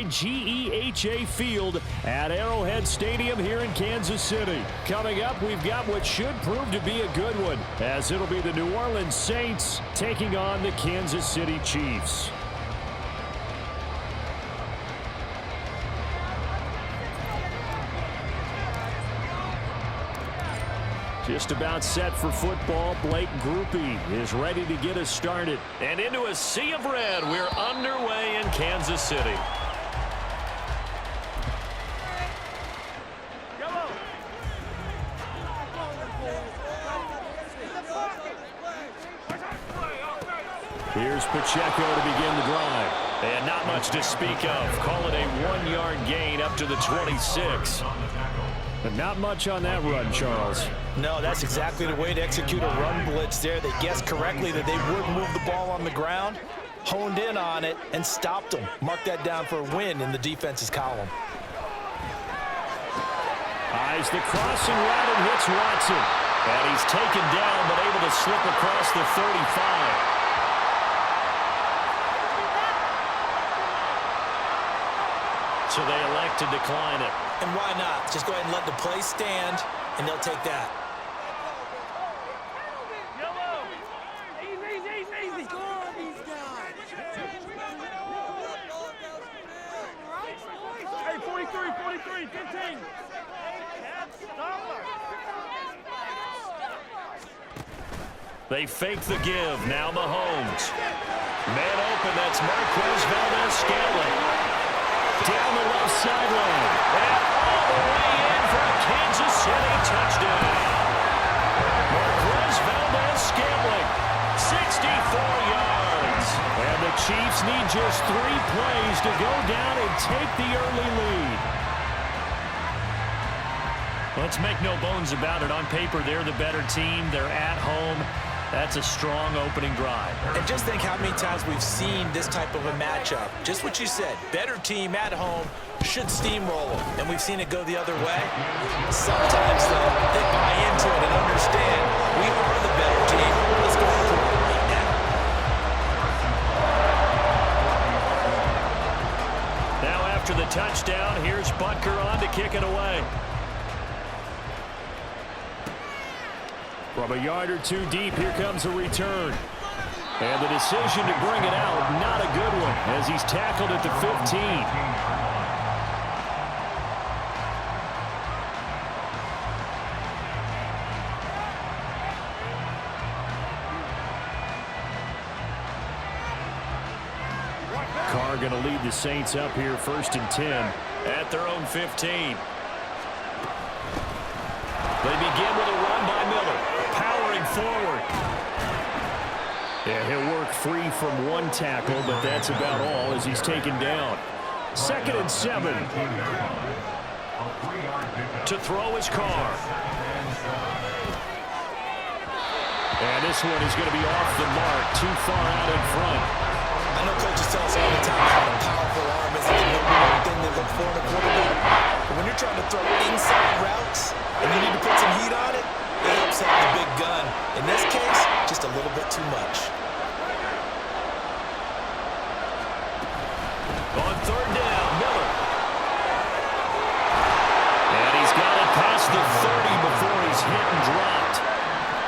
SMGTrenchstar Field at Arrowhead Stadium here in Kansas City. Coming up, we've got what should prove to be a good one, as it'll be the New Orleans Saints taking on the Kansas City Chiefs. Just about set for football. Blake Groupie is ready to get us started. And into a sea of red, we're underway in Kansas City. Here's Pacheco to begin the drive. And not much to speak of. Call it a 1-yard gain up to the 26. But not much on that run, Charles. No, that's exactly the way to execute a run blitz there. They guessed correctly that they would move the ball on the ground, honed in on it, and stopped them. Mark that down for a win in the defense's column. Eyes the crossing route and hits Watson. And he's taken down, but able to slip across the 35. So they elect to decline it. And why not? Just go ahead and let the play stand, and they'll take that. Easy. Score these guys. Hey, 43, 15. They fake the give. Now Mahomes. Man open. That's Marquez Valdez-Scantling. Down the left sideline. And all the way in for a Kansas City touchdown. Marquez Valdez-Scantling, 64 yards. And the Chiefs need just 3 plays to go down and take the early lead. Let's make no bones about it. On paper, they're the better team. They're at home. That's a strong opening drive. And just think how many times we've seen this type of a matchup. Just what you said, better team at home should steamroll them. And we've seen it go the other way. Sometimes, though, they buy into it and understand we are the better team. Let's go for it right now. Now after the touchdown, here's Butker on to kick it away. From a yard or 2 deep, here comes a return. And the decision to bring it out, not a good one, as he's tackled at the 15. Carr going to lead the Saints up here, 1st and 10. At their own 15. They begin with a run by Miller. Powering forward. Yeah, he'll work free from 1 tackle, but that's about all as he's taken down. 2nd and 7. To throw his Carr. And this one is going to be off the mark, too far out in front. I know coaches tell us all the time how a powerful arm is the number one thing they look for in a quarterback. But when you're trying to throw inside routes and you need to put some heat on it, it helps have the big gun. In this case, just a little bit too much. On 3rd down, Miller. And he's got it past the 30 before he's hit and dropped.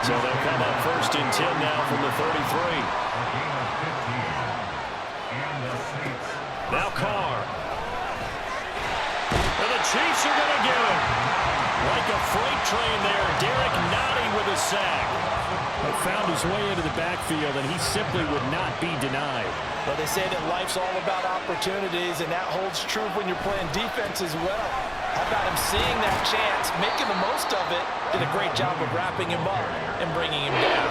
So they'll come up 1st and 10 now from the 33. Now Carr. And the Chiefs are going to get him. Like a freight train there, Derek Nottie with a sack. He found his way into the backfield, and he simply would not be denied. Well, they say that life's all about opportunities, and that holds true when you're playing defense as well. How about him seeing that chance, making the most of it, did a great job of wrapping him up and bringing him down.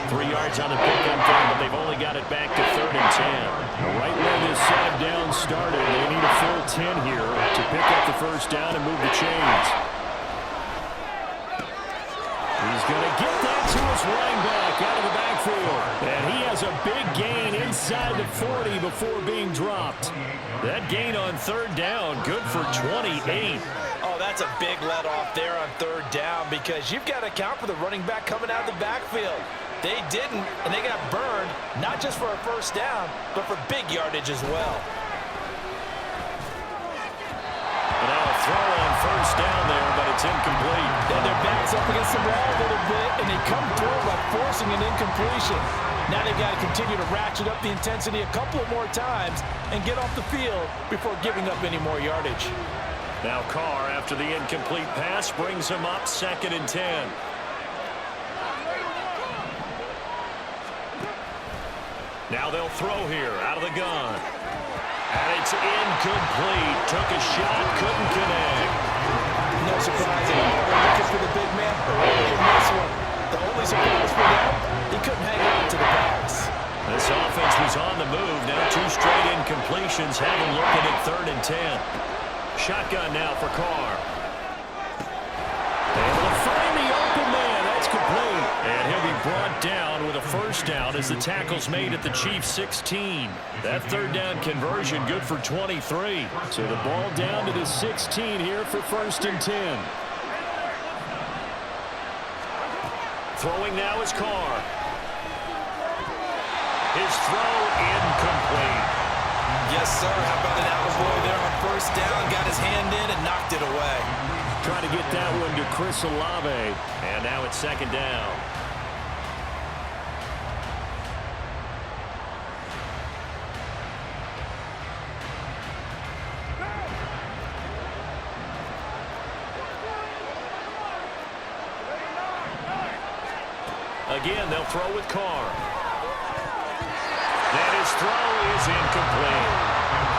3 yards on the pickup there, but they've only got it back to 3rd and 10. Right where this set of downs started, they need a full 10 here to pick up the 1st down and move the chains. He's going to get that to his running back out of the backfield. And he has a big gain inside the 40 before being dropped. That gain on 3rd down, good for 28. Oh, that's a big let off there on 3rd down because you've got to account for the running back coming out of the backfield. They didn't, and they got burned, not just for a 1st down, but for big yardage as well. us up against the wall a little bit, and they come through by forcing an incompletion. Now they've got to continue to ratchet up the intensity a couple more times and get off the field before giving up any more yardage. Now Carr, after the incomplete pass, brings him up 2nd and 10. Now they'll throw here out of the gun. And it's incomplete. Took a shot, couldn't connect. No surprise at all. They're looking for the big man early in this one. The only surprise for them, he couldn't hang on to the pass. This offense was on the move. Now 2 straight incompletions. Have them looking at 3rd and 10. Shotgun now for Carr. Able to find the open man. That's complete. And he'll be brought down with a 1st down as the tackle's made at the Chiefs' 16. That 3rd down conversion good for 23. So the ball down to the 16 here for 1st and 10. Throwing now is Carr. His throw incomplete. Yes, sir. How about an attaboy there on 1st down? Got his hand in and knocked it away. Trying to get that one to Chris Olave. And now it's 2nd down. Again, they'll throw with Carr. And his throw is incomplete.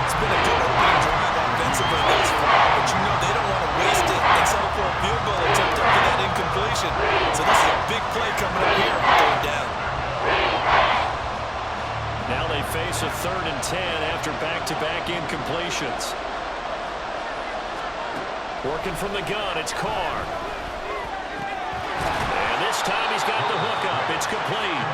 It's been a good opening drive offensively thus far, but you know they don't want to waste it and settle for a field goal attempt after that incompletion. So this is a big play coming up here on 3rd down. Now they face a 3rd and 10 after back-to-back incompletions. Working from the gun, it's Carr. This time he's got the hook up. It's complete.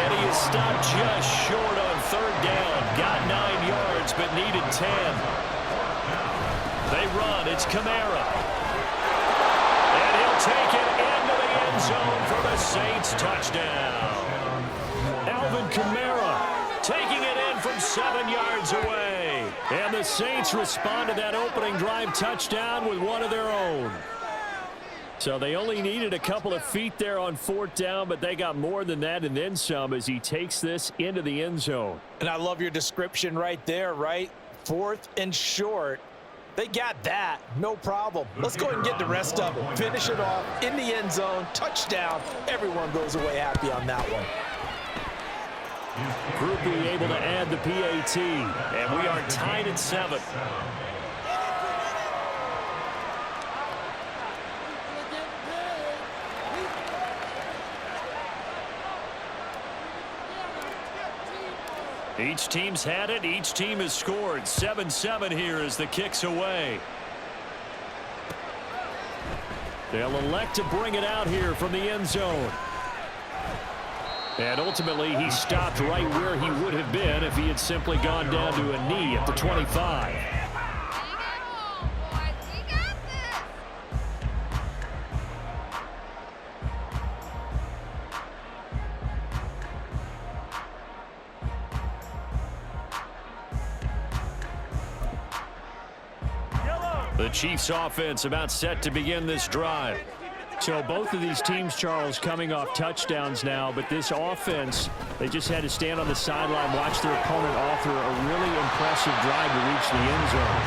And he is stopped just short on 3rd down. Got 9 yards, but needed 10. They run. It's Kamara. And he'll take it into the end zone for the Saints touchdown. Alvin Kamara taking it in from 7 yards away. And the Saints respond to that opening drive touchdown with one of their own. So they only needed a couple of feet there on 4th down, but they got more than that and then some as he takes this into the end zone. And I love your description right there, right? 4th and short. They got that. No problem. Let's go ahead and get the rest of it. Finish it off in the end zone. Touchdown. Everyone goes away happy on that one. Groupie able to add the PAT, and we are tied at 7. Each team's had it. Each team has scored. 7-7 here as the kick's away. They'll elect to bring it out here from the end zone. And ultimately, he stopped right where he would have been if he had simply gone down to a knee at the 25. The Chiefs offense about set to begin this drive. So both of these teams, Charles, coming off touchdowns now, but this offense, they just had to stand on the sideline, watch their opponent author a really impressive drive to reach the end zone.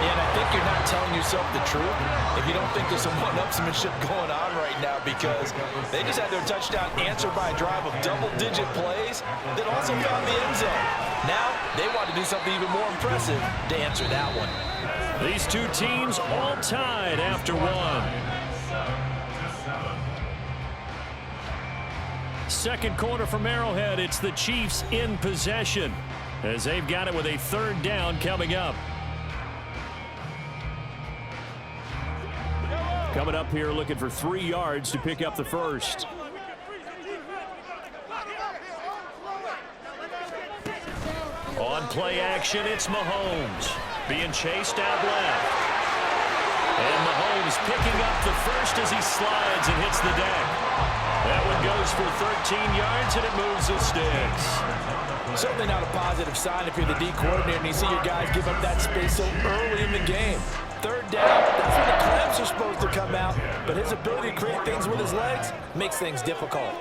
And I think you're not telling yourself the truth if you don't think there's some one-upsmanship going on right now, because they just had their touchdown answered by a drive of double-digit plays that also found the end zone. Now they want to do something even more impressive to answer that one. These two teams all tied after one. Second quarter from Arrowhead, it's the Chiefs in possession as they've got it with a 3rd down coming up. Coming up here looking for 3 yards to pick up the first. On play action, it's Mahomes being chased out left. And Mahomes picking up the first as he slides and hits the deck. That one goes for 13 yards, and it moves the sticks. Certainly not a positive sign if you're the D coordinator and you see your guys give up that space so early in the game. 3rd down, that's when the clamps gaps are supposed to come out, but his ability to create things with his legs makes things difficult.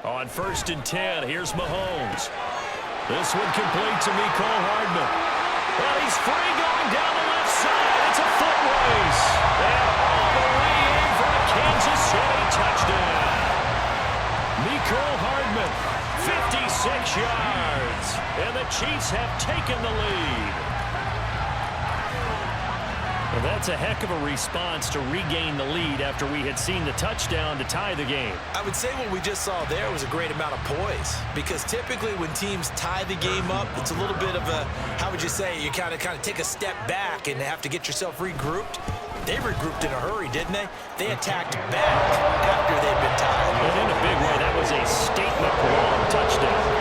On 1st and 10, here's Mahomes. This one complete to Mecole Hardman. Well, he's free going down the left side. It's a foot race. And all the way in for a Kansas City touchdown. Mecole Hardman, 56 yards. And the Chiefs have taken the lead. Well, that's a heck of a response to regain the lead after we had seen the touchdown to tie the game. I would say what we just saw there was a great amount of poise, because typically when teams tie the game up, it's a little bit of a, how would you say, you kind of take a step back and have to get yourself regrouped. They regrouped in a hurry, didn't they? They attacked back after they'd been tied. And in a big way, that was a statement long touchdown.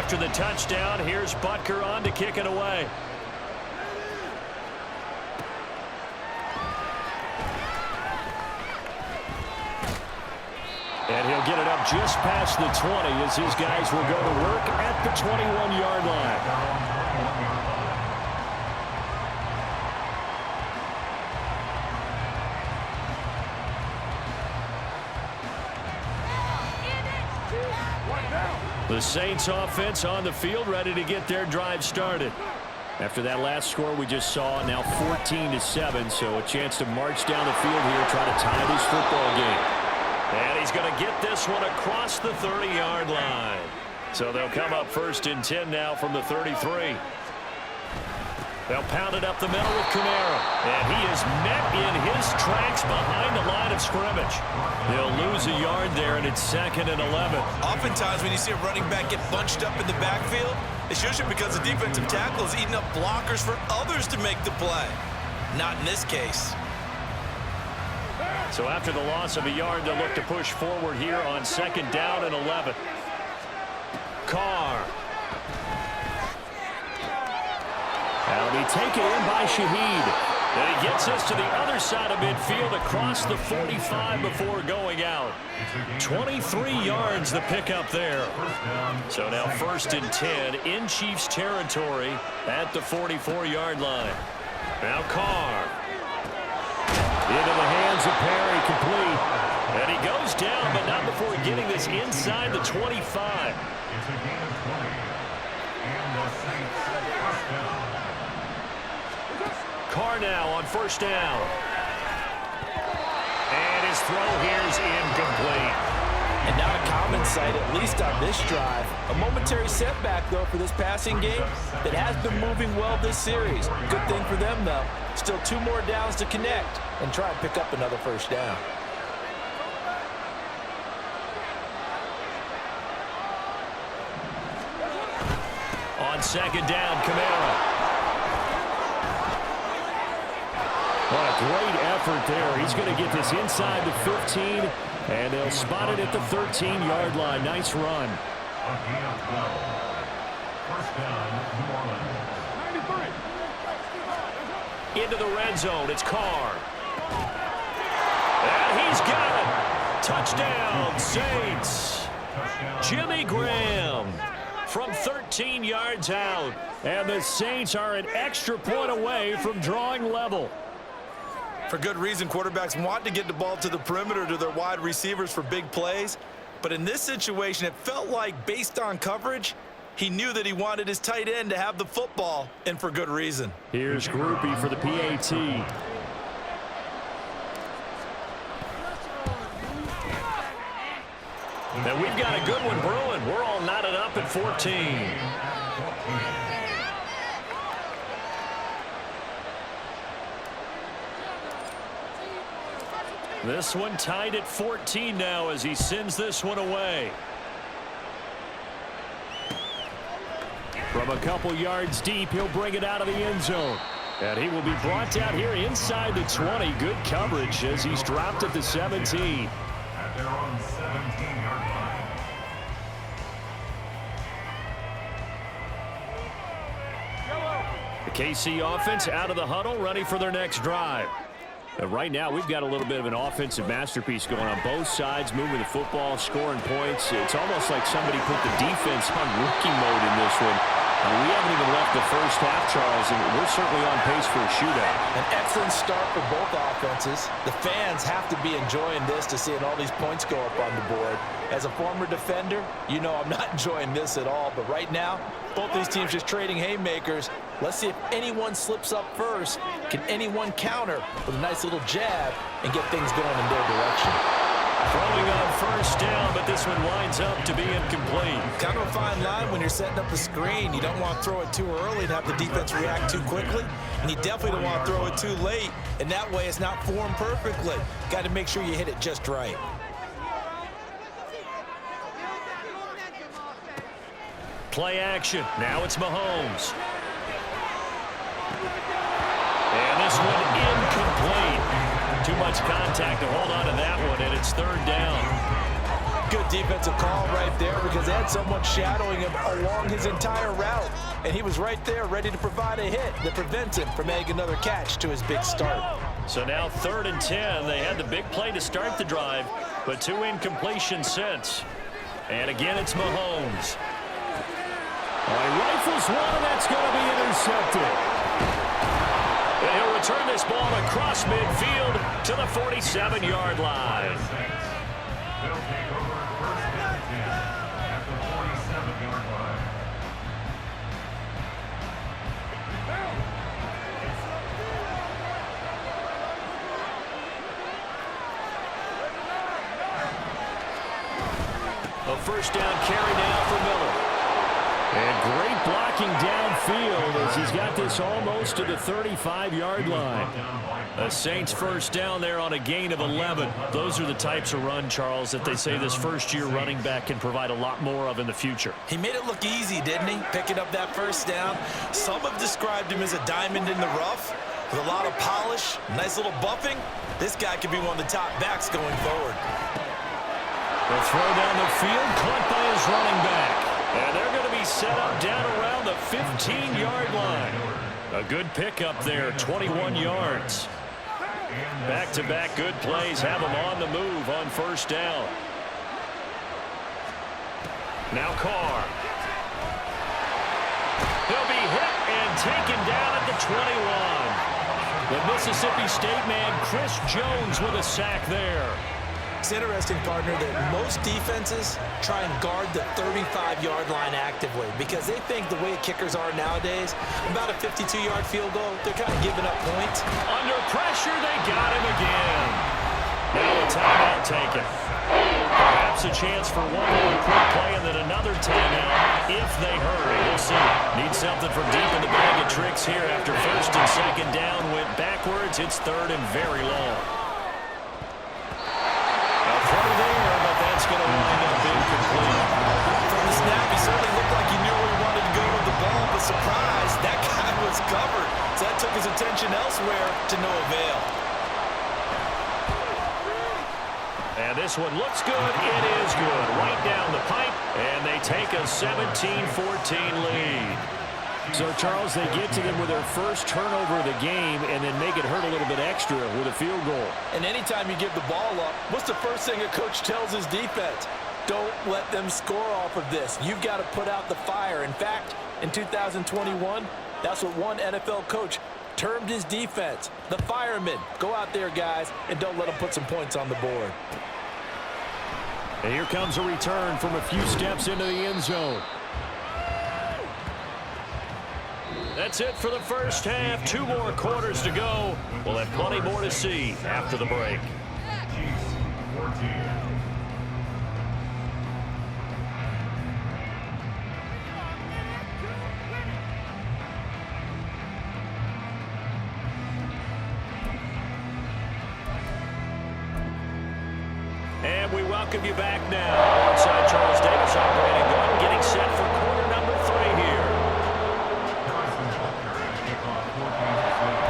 After the touchdown, here's Butker on to kick it away. And he'll get it up just past the 20 as these guys will go to work at the 21-yard line. The Saints offense on the field, ready to get their drive started. After that last score we just saw, now 14-7, so a chance to march down the field here, try to tie this football game. And he's going to get this one across the 30-yard line. So they'll come up 1st and 10 now from the 33. They'll pound it up the middle with Kamara. And he is met in his tracks behind the line of scrimmage. They'll lose a yard there, and it's 2nd and 11. Oftentimes when you see a running back get bunched up in the backfield, it's usually because the defensive tackle is eating up blockers for others to make the play. Not in this case. So after the loss of a yard, they'll look to push forward here on 2nd down and 11. Carr. That'll be taken in by Shaheed. And he gets us to the other side of midfield across the 45 before going out. 23 yards the pickup there. So now 1st and 10 in Chiefs territory at the 44-yard line. Now Carr. Into the hands of Perry, complete. And he goes down, but not before getting this inside the 25. It's a gain of 20. And the Saints first down. Carr now on 1st down. And his throw here is incomplete. And not a common sight, at least on this drive. A momentary setback, though, for this passing game that has been moving well this series. Good thing for them, though. Still 2 more downs to connect and try and pick up another 1st down. On 2nd down, Kamara. What a great effort there. He's going to get this inside the 15, and they'll spot it at the 13-yard line. Nice run. A gain of 12. First down, New Orleans. 93. Into the red zone, it's Carr. And he's got it. Touchdown, Saints. Jimmy Graham from 13 yards out. And the Saints are an extra point away from drawing level. For good reason, quarterbacks want to get the ball to the perimeter to their wide receivers for big plays. But in this situation, it felt like, based on coverage, he knew that he wanted his tight end to have the football, and for good reason. Here's Groupie for the PAT. And we've got a good one brewing. We're all knotted up at 14. This one tied at 14 now as he sends this one away. From a couple yards deep, he'll bring it out of the end zone. And he will be brought down here inside the 20. Good coverage as he's dropped at the 17. At their own 17-yard line. The KC offense out of the huddle, ready for their next drive. Right now, we've got a little bit of an offensive masterpiece going on both sides, moving the football, scoring points. It's almost like somebody put the defense on rookie mode in this one. We haven't even left the first half, Charles, and we're certainly on pace for a shootout. An excellent start for both offenses. The fans have to be enjoying this to seeing all these points go up on the board. As a former defender, you know I'm not enjoying this at all. But right now, both these teams just trading haymakers. Let's see if anyone slips up first. Can anyone counter with a nice little jab and get things going in their direction? Throwing on first down, but this one winds up to be incomplete. Kind of a fine line when you're setting up the screen. You don't want to throw it too early and have the defense react too quickly. And you definitely don't want to throw it too late. And that way it's not formed perfectly. Got to make sure you hit it just right. Play action. Now it's Mahomes. And this one incomplete. Too much contact to hold on to that one, and it's third down. Good defensive call right there because they had someone shadowing him along his entire route. And he was right there ready to provide a hit that prevents him from making another catch to his big start. So now 3rd and 10. They had the big play to start the drive, but 2 incompletions since. And again, it's Mahomes. He rifles one, and that's going to be intercepted. And he'll return this ball across midfield to the 47-yard line. They'll take over 1st and 10 at the 47-yard line. A first down carry now for Miller. And great blocking downfield as he's got this almost to the 35-yard line. A Saints first down there on a gain of 11. Those are the types of run, Charles, that they say this first-year running back can provide a lot more of in the future. He made it look easy, didn't he? Picking up that first down. Some have described him as a diamond in the rough with a lot of polish, nice little buffing. This guy could be one of the top backs going forward. The throw down the field, caught by his running back. And they're going to be set up down around the 15-yard line. A good pickup there, 21 yards. Back-to-back good plays have them on the move on first down. Now Carr. He'll be hit and taken down at the 21. The Mississippi State man, Chris Jones, with a sack there. It's interesting, partner, that most defenses try and guard the 35-yard line actively because they think the way kickers are nowadays, about a 52-yard field goal, they're kind of giving up points. Under pressure, they got him again. Now a timeout taken. Perhaps a chance for one more quick play and then another timeout if they hurry. We'll see. Need something from deep in the bag of tricks here after 1st and 2nd down went backwards. It's 3rd and very long. But that's going to wind up incomplete. From the snap, he certainly looked like he knew where he wanted to go with the ball, but surprise, that guy was covered. So that took his attention elsewhere to no avail. And this one looks good. It is good. Right down the pipe, and they take a 17-14 lead. So, Charles, they get to them with their first turnover of the game and then make it hurt a little bit extra with a field goal. And anytime you give the ball up, what's the first thing a coach tells his defense? Don't let them score off of this. You've got to put out the fire. In fact, in 2021, that's what one NFL coach termed his defense, the firemen. Go out there, guys, and don't let them put some points on the board. And here comes a return from a few steps into the end zone. That's it for the first half. 2 more quarters to go. We'll have plenty more to see after the break. And we welcome you back now. Alongside Charles Davis, operating one, getting set for quarter number 3 here. Carson Butker at kickoff, 14 to 6.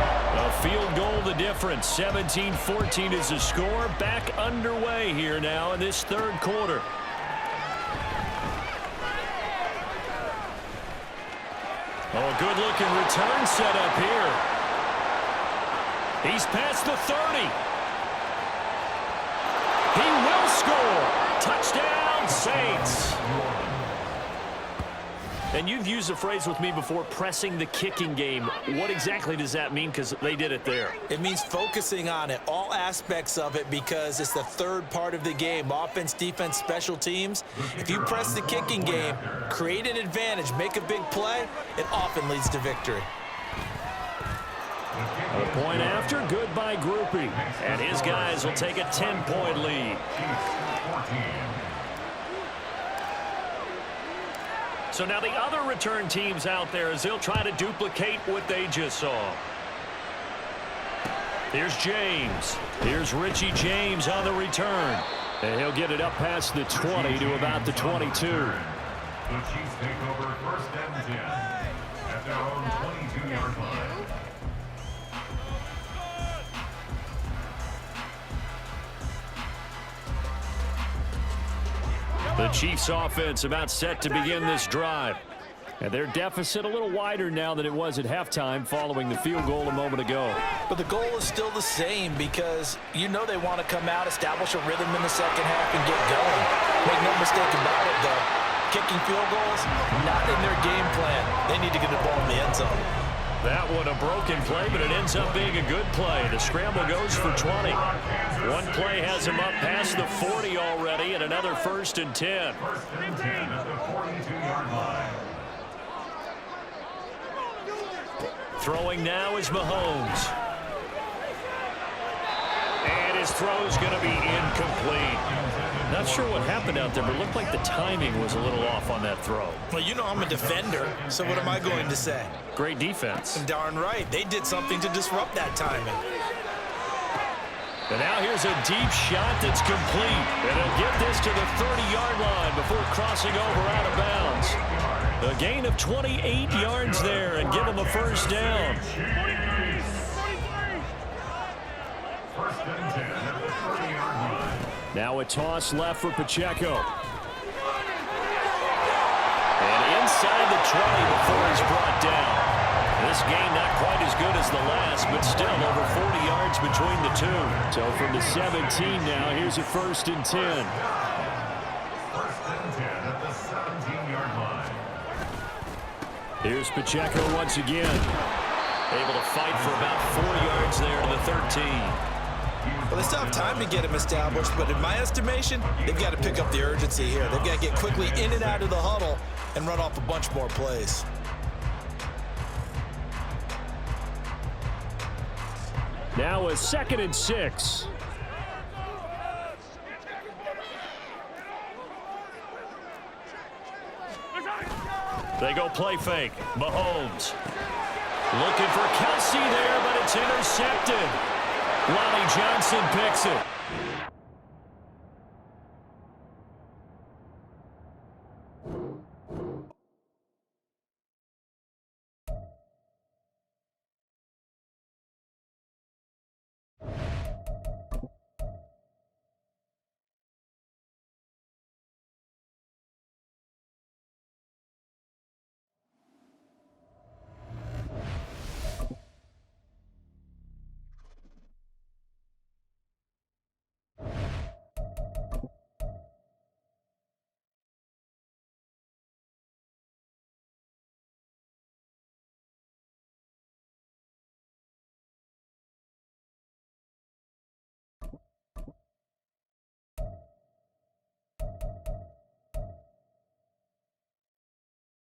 goal the difference. 17-14 is the score. Back underway here now in this third quarter. Oh, good-looking return set up here. He's past the 30. He will score. Touchdown, Saints. And you've used the phrase with me before, pressing the kicking game. What exactly does that mean? Because they did it there. It means focusing on it, all aspects of it, because it's the third part of the game. Offense, defense, special teams. If you press the kicking game, create an advantage, make a big play, it often leads to victory. A point after, good by Groupie. And his guys will take a 10-point lead. So now the other return teams out there as they'll try to duplicate what they just saw. Here's James. Here's Richie James on the return. And he'll get it up past the 20 to about the 22. The Chiefs take over 1st and 10 at their own 22-yard line. The Chiefs offense about set to begin this drive. And their deficit a little wider now than it was at halftime following the field goal a moment ago. But the goal is still the same because you know they want to come out, establish a rhythm in the second half, and get going. Make no mistake about it, though. Kicking field goals, not in their game plan. They need to get the ball in the end zone. That one a broken play, but it ends up being a good play. The scramble goes for 20. One play has him up past the 40 already, and another 1st and 10. 1st and 10 at the 42-yard line. Throwing now is Mahomes. And his throw's going to be incomplete. Not sure what happened out there, but it looked like the timing was a little off on that throw. Well, you know I'm a defender, so what am I going to say? Great defense. Darn right. They did something to disrupt that timing. And now here's a deep shot that's complete. And they'll get this to the 30-yard line before crossing over out of bounds. A gain of 28 yards there and give them a 1st down. 1st and 10 at the 30-yard line. Now a toss left for Pacheco. And inside the 20 before he's brought down. This gain not quite as good as the last, but still over 40 yards between the two. So from the 17 now, here's a 1st and 10. 1st and 10 at the 17-yard line. Here's Pacheco once again. Able to fight for about 4 yards there to the 13. Well, they still have time to get him established, but in my estimation, they've got to pick up the urgency here. They've got to get quickly in and out of the huddle and run off a bunch more plays. Now a 2nd and 6. They go play fake. Mahomes looking for Kelsey there, but it's intercepted. Lonnie Johnson picks it.